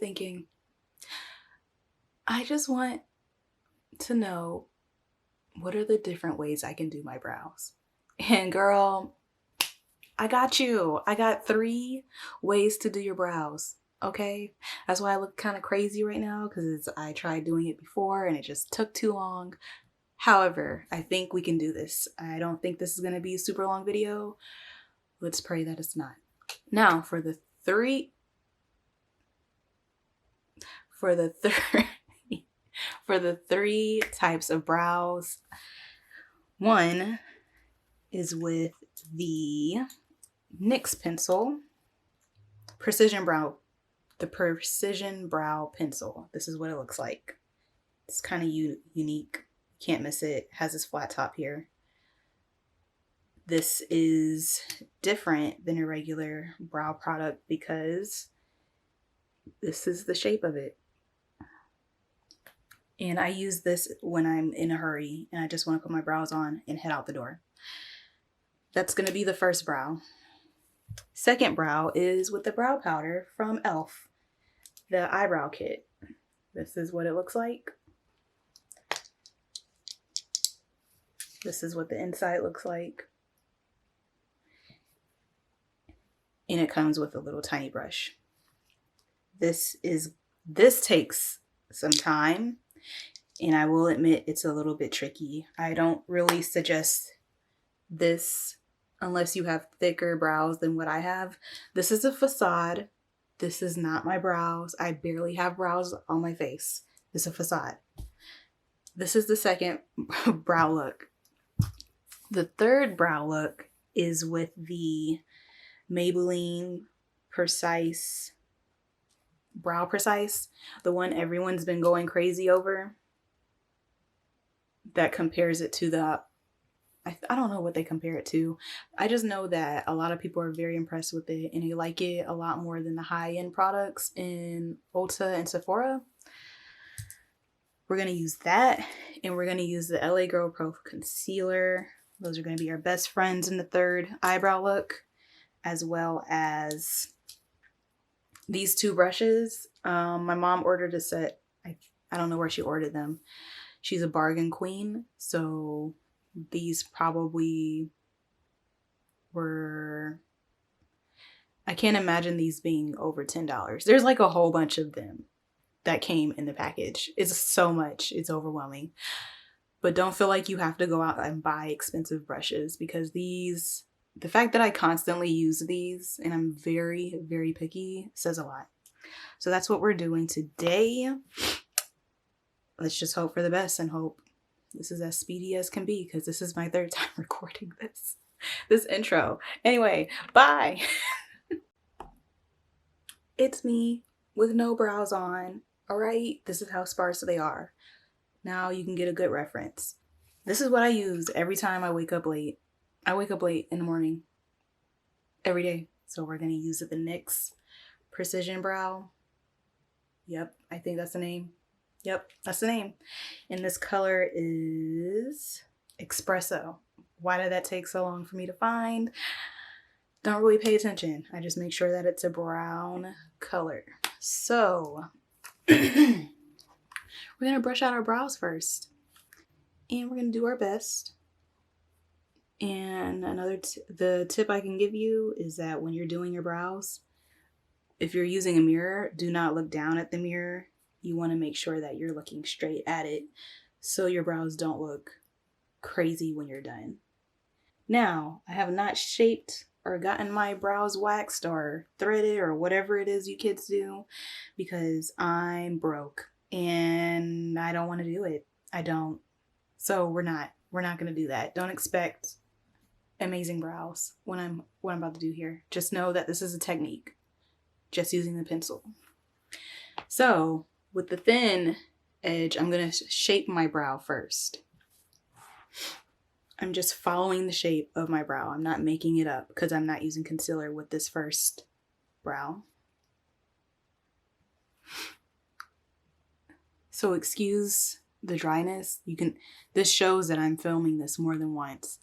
thinking, I just want to know what are the different ways I can do my brows. And girl, I got you. I got 3 ways to do your brows. Okay, that's why I look kind of crazy right now, because I tried doing it before and it just took too long. However, I think we can do this. I don't think this is going to be a super long video. Let's pray that it's not. Now for the three types of brows. One is with the NYX pencil, the Precision Brow Pencil. This is what it looks like. It's kind of unique. Can't miss it. It has this flat top here. This is different than a regular brow product because this is the shape of it. And I use this when I'm in a hurry and I just want to put my brows on and head out the door. That's going to be the first brow. Second brow is with the brow powder from Elf, the eyebrow kit. This is what it looks like. This is what the inside looks like. And it comes with a little tiny brush. This takes some time, and I will admit it's a little bit tricky. I don't really suggest this unless you have thicker brows than what I have. This is a facade. This is not my brows. I barely have brows on my face. This is a facade. This is the second brow look. The third brow look is with the Maybelline Brow Precise, the one everyone's been going crazy over. That compares it to I don't know what they compare it to. I just know that a lot of people are very impressed with it and they like it a lot more than the high-end products in Ulta and Sephora. We're going to use that, and we're going to use the LA Girl Pro Concealer. Those are going to be our best friends in the third eyebrow look, as well as these 2 brushes. My mom ordered a set. I don't know where she ordered them. She's a bargain queen, so these probably were, I can't imagine these being over $10. There's like a whole bunch of them that came in the package. It's so much, it's overwhelming. But don't feel like you have to go out and buy expensive brushes, because the fact that I constantly use these and I'm very, very picky says a lot. So that's what we're doing today. Let's just hope for the best and hope this is as speedy as can be, because this is my 3rd time recording this intro. Anyway, bye. It's me with no brows on. All right, this is how sparse they are. Now you can get a good reference. This is what I use every time I wake up late. I wake up late in the morning every day. So we're going to use the NYX Precision Brow. Yep, I think that's the name. Yep, that's the name. And this color is Espresso. Why did that take so long for me to find? Don't really pay attention. I just make sure that it's a brown color. So we're going to brush out our brows first. And we're going to do our best. And the tip I can give you is that when you're doing your brows, if you're using a mirror, do not look down at the mirror. You want to make sure that you're looking straight at it so your brows don't look crazy when you're done. Now, I have not shaped or gotten my brows waxed or threaded or whatever it is you kids do, because I'm broke and I don't want to do it. I don't. So we're not going to do that. Don't expect amazing brows what I'm about to do here. Just know that this is a technique, just using the pencil. So with the thin edge, I'm going to shape my brow first. I'm just following the shape of my brow. I'm not making it up because I'm not using concealer with this first brow. So excuse the dryness. This shows that I'm filming this more than once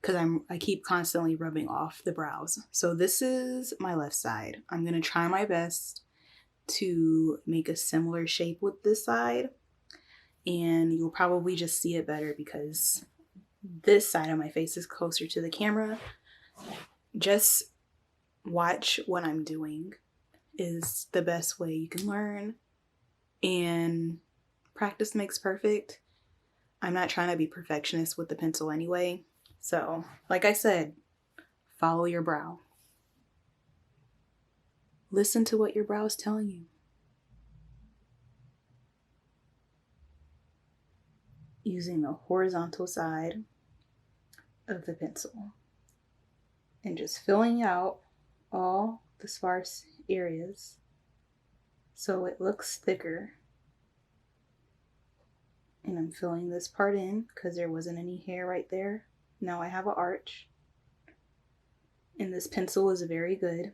because I keep constantly rubbing off the brows. So this is my left side. I'm going to try my best to make a similar shape with this side, and you'll probably just see it better because this side of my face is closer to the camera. Just watch what I'm doing is the best way you can learn, and practice makes perfect. I'm not trying to be perfectionist with the pencil anyway. So, like I said, follow your brow. Listen to what your brow is telling you. Using the horizontal side of the pencil and just filling out all the sparse areas so it looks thicker. And I'm filling this part in because there wasn't any hair right there. Now I have an arch. And this pencil is very good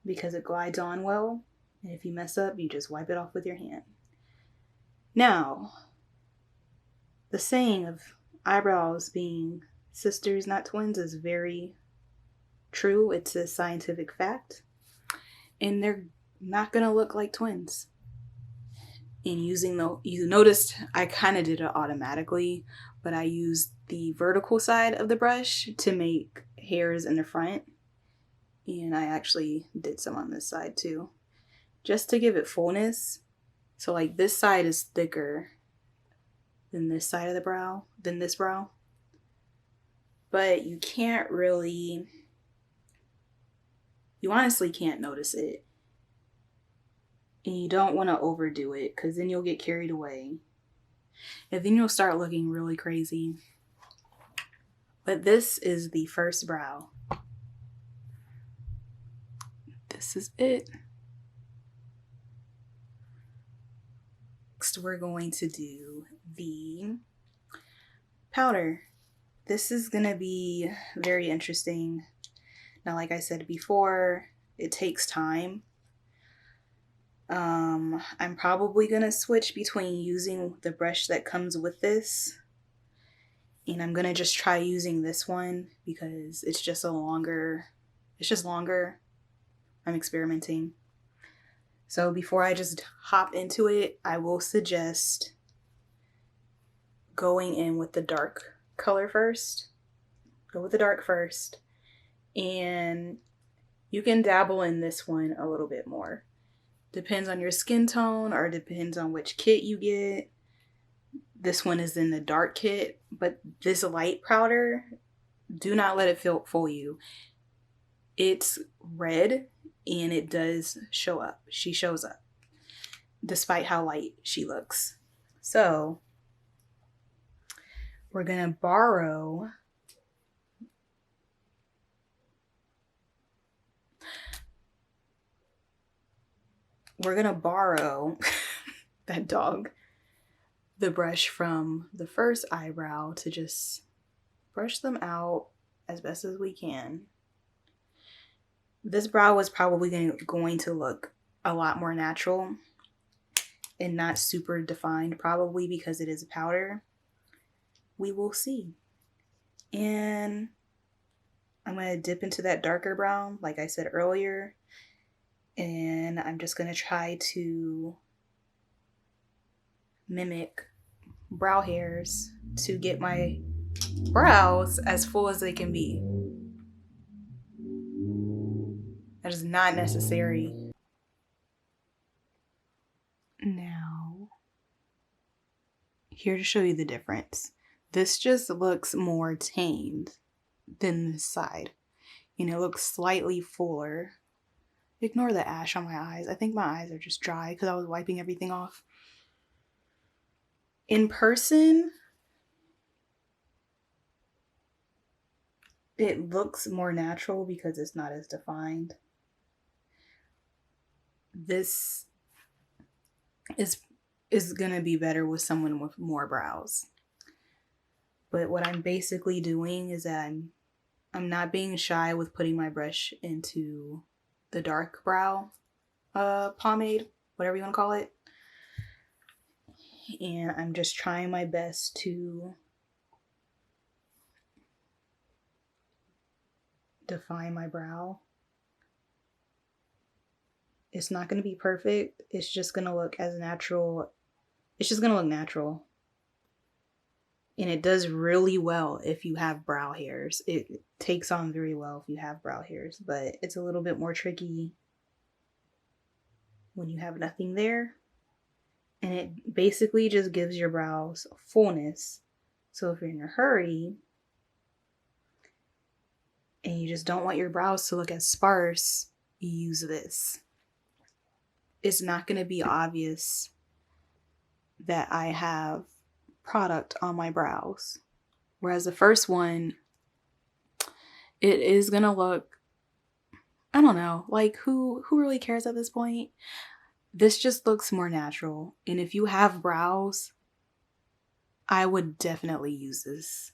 because it glides on well. And if you mess up, you just wipe it off with your hand. Now, the saying of eyebrows being sisters, not twins, is very true. It's a scientific fact. And they're not going to look like twins. And you noticed I kind of did it automatically, but I used the vertical side of the brush to make hairs in the front. And I actually did some on this side too, just to give it fullness. So like this side is thicker than this side of the brow, than this brow. But you honestly can't notice it. And you don't want to overdo it because then you'll get carried away. And then you'll start looking really crazy. But this is the first brow. This is it. Next, we're going to do the powder. This is going to be very interesting. Now, like I said before, it takes time. I'm probably going to switch between using the brush that comes with this. And I'm going to just try using this one because it's just longer. I'm experimenting. So before I just hop into it, I will suggest going in with the dark color first. Go with the dark first. And you can dabble in this one a little bit more. Depends on your skin tone or depends on which kit you get. This one is in the dark kit, but this light powder, do not let it fool you. It's red and it does show up. She shows up despite how light she looks. So we're going to borrow that dog, the brush from the first eyebrow to just brush them out as best as we can. This brow is probably going to look a lot more natural and not super defined, probably because it is a powder. We will see. And I'm going to dip into that darker brown, like I said earlier. And I'm just going to try to mimic brow hairs to get my brows as full as they can be. That is not necessary. Now, here to show you the difference. This just looks more tamed than this side. And it looks slightly fuller. Ignore the ash on my eyes. I think my eyes are just dry because I was wiping everything off. In person, it looks more natural because it's not as defined. This is gonna be better with someone with more brows. But what I'm basically doing is that I'm not being shy with putting my brush into the dark brow pomade, whatever you want to call it. And I'm just trying my best to define my brow. It's not going to be perfect. It's just going to look as natural. It's just going to look natural. And it does really well if you have brow hairs. It takes on very well if you have brow hairs, but it's a little bit more tricky when you have nothing there. And it basically just gives your brows fullness. So if you're in a hurry and you just don't want your brows to look as sparse, you use this. It's not going to be obvious that I have product on my brows. Whereas the first one, it is going to look, I don't know, like who really cares at this point? This just looks more natural. And if you have brows, I would definitely use this.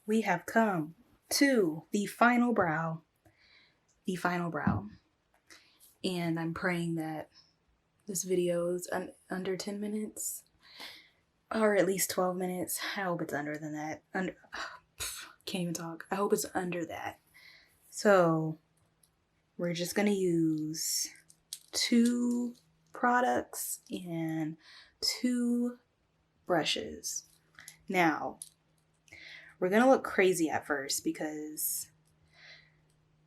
We have come to the final brow. The final brow. And I'm praying that this video is under 10 minutes. Or at least 12 minutes. I hope it's under than that. Can't even talk. I hope it's under that. So, we're just going to use 2 products and 2 brushes. Now, we're going to look crazy at first because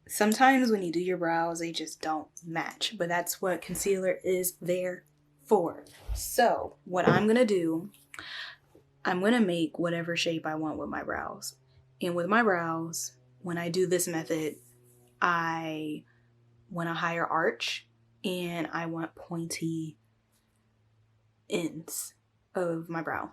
sometimes when you do your brows, they just don't match. But that's what concealer is there for. So, what I'm going to do, I'm going to make whatever shape I want with my brows. And with my brows, when I do this method, I want a higher arch and I want pointy ends of my brow.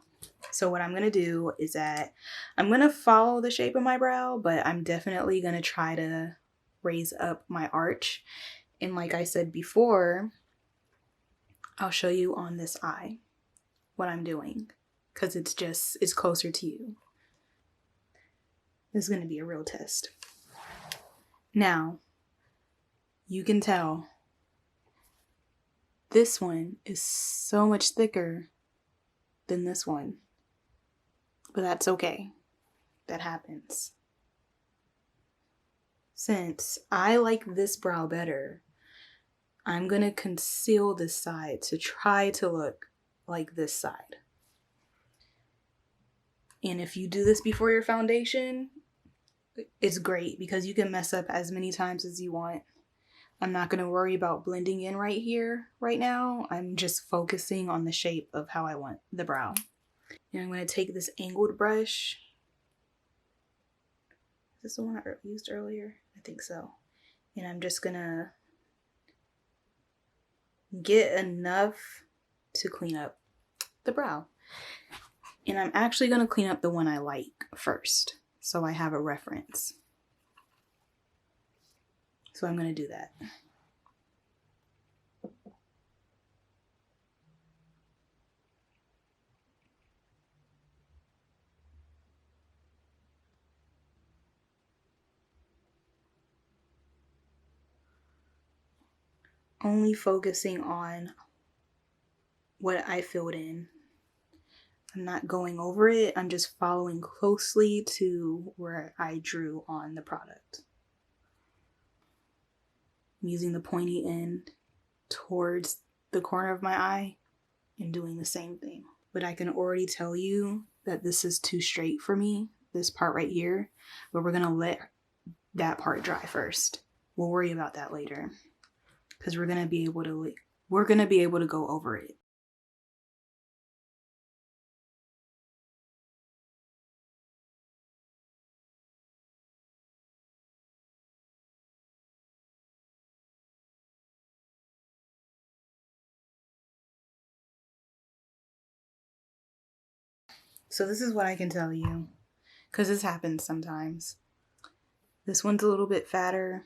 So what I'm going to do is that I'm going to follow the shape of my brow, but I'm definitely going to try to raise up my arch. And like I said before, I'll show you on this eye what I'm doing because it's closer to you. This is going to be a real test. Now, you can tell this one is so much thicker than this one. But that's okay. That happens. Since I like this brow better, I'm going to conceal this side to try to look like this side. And if you do this before your foundation, it's great because you can mess up as many times as you want. I'm not going to worry about blending in right here, right now. I'm just focusing on the shape of how I want the brow. And I'm going to take this angled brush. Is this the one I used earlier? I think so. And I'm just going to get enough to clean up the brow. And I'm actually going to clean up the one I like first, so I have a reference. So I'm going to do that. Only focusing on what I filled in. I'm not going over it. I'm just following closely to where I drew on the product. I'm using the pointy end towards the corner of my eye and doing the same thing. But I can already tell you that this is too straight for me, this part right here. But we're going to let that part dry first. We'll worry about that later because we're going to be able to go over it. So this is what I can tell you, because this happens sometimes. This one's a little bit fatter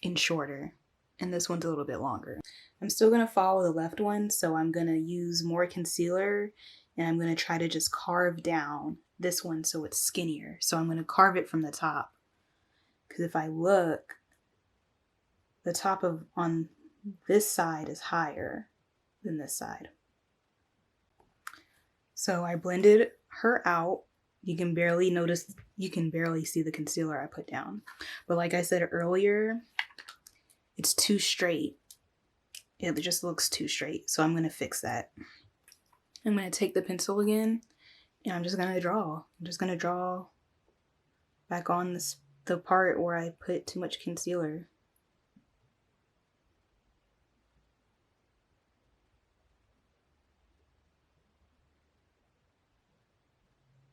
and shorter, and this one's a little bit longer. I'm still going to follow the left one, so I'm going to use more concealer, and I'm going to try to just carve down this one so it's skinnier. So I'm going to carve it from the top, because if I look, the top on this side is higher than this side. So I blended her out. You can barely see the concealer I put down. But like I said earlier, It's too straight. It just looks too straight. So I'm going to fix that. I'm going to take the pencil again and I'm just going to draw. I'm just going to draw back on the part where I put too much concealer.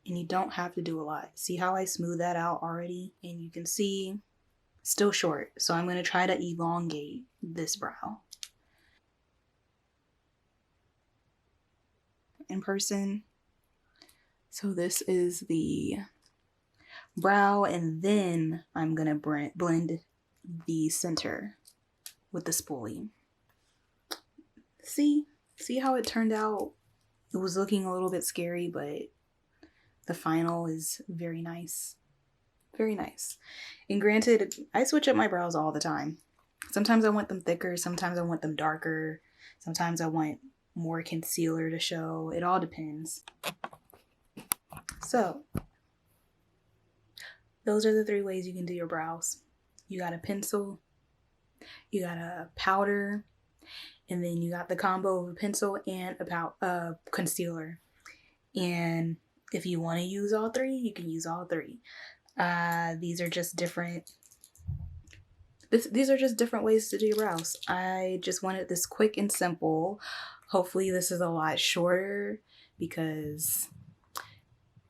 And you don't have to do a lot. See how I smooth that out already? And you can see still short. So I'm going to try to elongate this brow. In person. So this is the brow, and then I'm going to blend the center with the spoolie. See how it turned out? It was looking a little bit scary, but the final is very nice. Very nice. And granted, I switch up my brows all the time. Sometimes I want them thicker, sometimes I want them darker, sometimes I want more concealer to show. It all depends. So, those are the 3 ways you can do your brows. You got a pencil, you got a powder, and then you got the combo of a pencil and a concealer. And if you want to use all 3, you can use all 3. These are just different. These are just different ways to do your brows. I just wanted this quick and simple. Hopefully this is a lot shorter because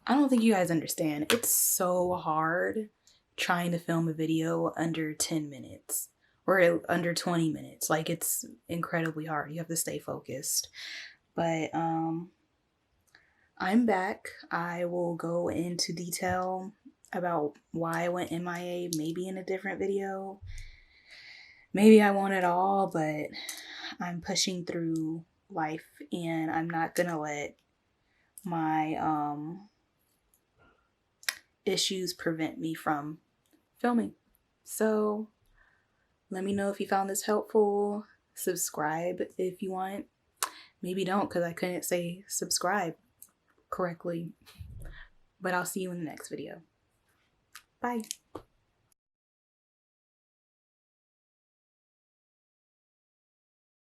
I don't think you guys understand. It's so hard trying to film a video under 10 minutes or under 20 minutes. Like, it's incredibly hard. You have to stay focused. But I'm back. I will go into detail about why I went MIA, maybe in a different video. Maybe I won't at all, but I'm pushing through life and I'm not gonna let my issues prevent me from filming. So let me know if you found this helpful. Subscribe if you want. Maybe don't, because I couldn't say subscribe correctly. But I'll see you in the next video. Bye.